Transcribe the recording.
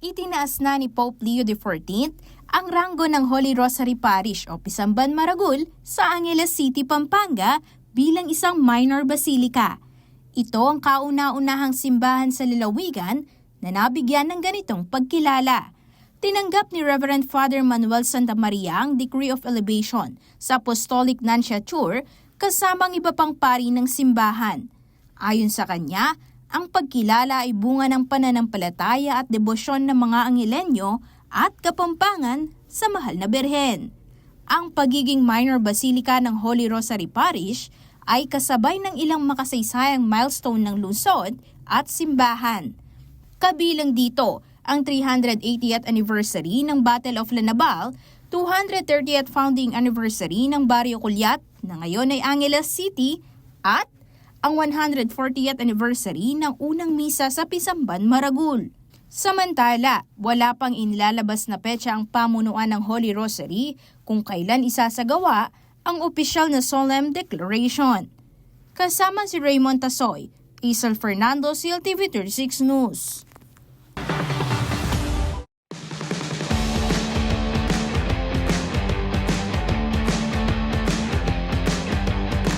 Itinaas na ni Pope Leo XIV ang ranggo ng Holy Rosary Parish o Pisamban Maragul sa Angeles City, Pampanga bilang isang minor basilica. Ito ang kauna-unahang simbahan sa lalawigan na nabigyan ng ganitong pagkilala. Tinanggap ni Reverend Father Manuel Santamaria ang Decree of Elevation sa Apostolic Nunciature kasamang iba pang pari ng simbahan. Ayon sa kanya, ang pagkilala ay bunga ng pananampalataya at debosyon ng mga Angelenyo at Kapampangan sa mahal na Birhen. Ang pagiging minor basilica ng Holy Rosary Parish ay kasabay ng ilang makasaysayang milestone ng lungsod at simbahan. Kabilang dito ang 380th anniversary ng Battle of Lanabal, 230th founding anniversary ng Barrio Culiat na ngayon ay Angeles City at ang 140th anniversary ng unang misa sa Pisamban Maragul. Samantala, wala pang inilalabas na petsa ang pamunuan ng Holy Rosary kung kailan isasagawa ang opisyal na solemn declaration. Kasama si Raymond Tasoy, Isel Fernando, CLTV 36 News.